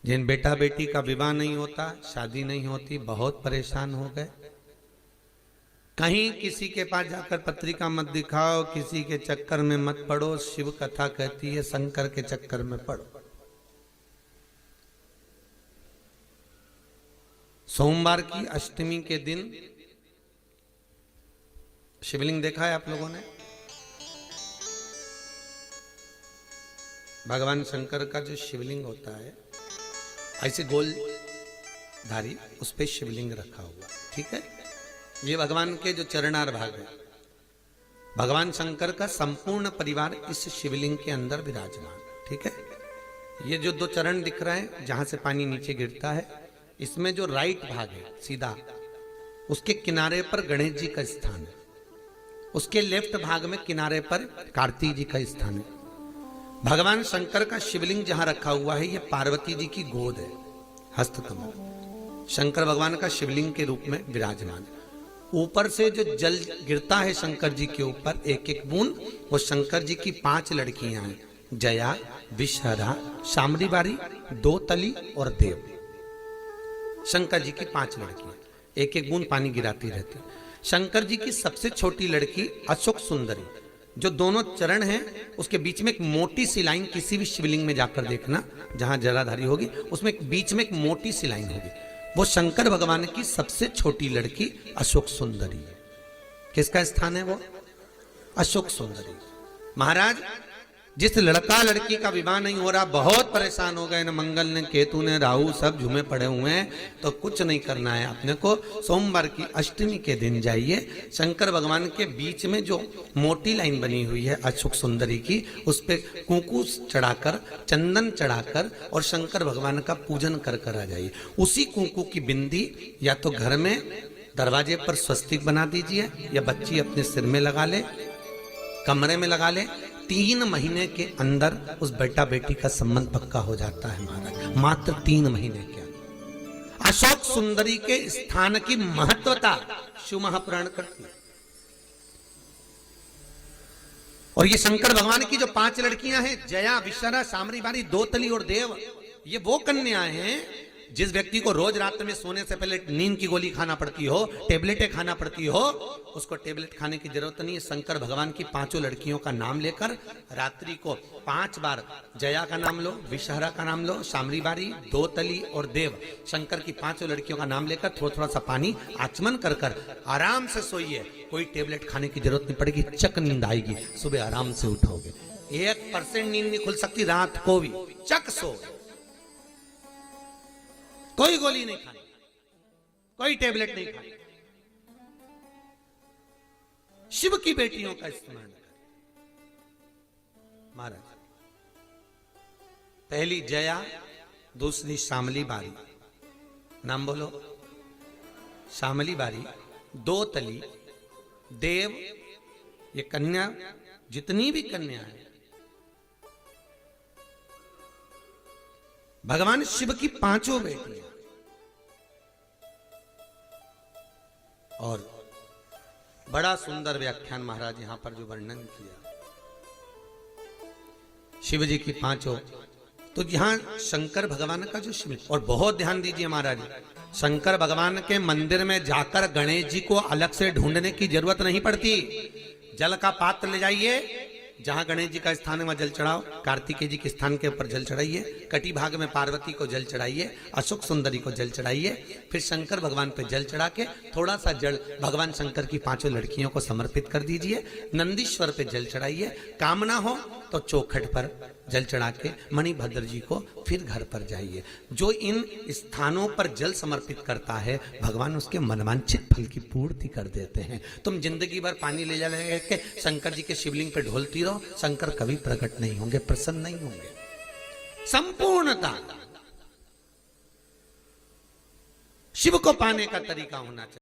जिन बेटा बेटी का विवाह नहीं होता, शादी नहीं होती, बहुत परेशान हो गए। कहीं किसी के पास जाकर पत्रिका मत दिखाओ, किसी के चक्कर में मत पड़ो। शिव कथा कहती है शंकर के चक्कर में पड़ो। सोमवार की अष्टमी के दिन शिवलिंग देखा है आप लोगों ने? भगवान शंकर का जो शिवलिंग होता है ऐसे गोल धारी, उस पे शिवलिंग रखा हुआ, ठीक है। ये भगवान के जो चरणार भाग है, भगवान शंकर का संपूर्ण परिवार इस शिवलिंग के अंदर विराजमान, ठीक है। ये जो दो चरण दिख रहे हैं जहां से पानी नीचे गिरता है, इसमें जो राइट भाग है सीधा, उसके किनारे पर गणेश जी का स्थान है। उसके लेफ्ट भाग में किनारे पर कार्तिक जी का स्थान है। भगवान शंकर का शिवलिंग जहां रखा हुआ है, ये पार्वती जी की गोद है, हस्तकमल। शंकर भगवान का शिवलिंग के रूप में विराजमान है। ऊपर से जो जल गिरता है शंकर जी के ऊपर, एक एक बूंद, वो शंकर जी की 5 लड़कियां हैं, जया, विषहरा, शामरी बारी, दो तली और देव। शंकर जी की 5 लड़कियां, एक एक बूंद पानी गिराती रहती। शंकर जी की सबसे छोटी लड़की अशोक सुंदरी, जो दोनों चरण हैं उसके बीच में एक मोटी सी लाइन, किसी भी शिवलिंग में जाकर देखना जहां जलाधारी होगी, उसमें बीच में एक मोटी सी लाइन होगी, वो शंकर भगवान की सबसे छोटी लड़की अशोक सुंदरी है। किसका स्थान है वो? अशोक सुंदरी। महाराज, जिस लड़का लड़की का विवाह नहीं हो रहा, बहुत परेशान हो गए, न मंगल ने, केतु ने, राहु सब झूमे पड़े हुए हैं, तो कुछ नहीं करना है अपने को। सोमवार की अष्टमी के दिन जाइए, शंकर भगवान के बीच में जो मोटी लाइन बनी हुई है अशोक सुंदरी की, उस पे कुंकू चढ़ाकर, चंदन चढ़ाकर और शंकर भगवान का पूजन कर कर आ जाइए। उसी कुंकू की बिंदी या तो घर में दरवाजे पर स्वस्तिक बना दीजिए, या बच्ची अपने सिर में लगा ले, कमरे में लगा ले। 3 महीने के अंदर उस बेटा बेटी का संबंध पक्का हो जाता है महाराज, मात्र 3 महीने के अंदर। अशोक सुंदरी के स्थान की महत्वता शिव महापुराण करती है। और ये शंकर भगवान की जो 5 लड़कियां हैं, जया, विषहरा, शामरी बारी, दो तली और देव, ये वो कन्याएं हैं जिस व्यक्ति को रोज रात में सोने से पहले नींद की गोली खाना पड़ती हो, टेबलेटें खाना पड़ती हो, उसको टेबलेट खाने की जरूरत नहीं है। शंकर भगवान की 5 लड़कियों का नाम लेकर रात्रि को 5 बार जया का नाम लो, विषहरा का नाम लो, शामरी बारी, दो तली और देव, शंकर की 5 लड़कियों का नाम लेकर थोड़ा थोड़ा सा पानी आचमन कर कर आराम से सोइए। कोई टेबलेट खाने की जरूरत नहीं पड़ेगी, चक नींद आएगी, सुबह आराम से उठोगे। 1% नींद नहीं खुल सकती रात को भी, चक सो। कोई गोली नहीं खानी, कोई टेबलेट नहीं खानी। शिव की बेटियों का स्मरण करें महाराज। पहली जया, दूसरी शामली बारी, नाम बोलो। शामली बारी, दो तली, देव, ये कन्या, जितनी भी कन्या है भगवान शिव की 5 बेटियां। और बड़ा सुंदर व्याख्यान महाराज यहां पर जो वर्णन किया शिव जी की 5, तो यहां शंकर भगवान का जो शिव, और बहुत ध्यान दीजिए महाराज, शंकर भगवान के मंदिर में जाकर गणेश जी को अलग से ढूंढने की जरूरत नहीं पड़ती। जल का पात्र ले जाइए, जहां गणेश जी का स्थान है वहां जल चढ़ाओ, कार्तिकेय जी के स्थान के ऊपर जल चढ़ाइए, कटी भाग में पार्वती को जल चढ़ाइए, अशोक सुंदरी को जल चढ़ाइए, फिर शंकर भगवान पे जल चढ़ा के थोड़ा सा जल भगवान शंकर की 5 लड़कियों को समर्पित कर दीजिए। नंदीश्वर पे जल चढ़ाइए, कामना हो तो चौखट पर जल चढ़ा के मणिभद्र जी को फिर घर पर जाइए। जो इन स्थानों पर जल समर्पित करता है, भगवान उसके मनवांछित फल की पूर्ति कर देते हैं। तुम जिंदगी भर पानी ले जा के शंकर जी के शिवलिंग पे ढोलती रहो, शंकर कभी प्रकट नहीं होंगे, प्रसन्न नहीं होंगे। संपूर्णता शिव को पाने का तरीका होना चाहिए।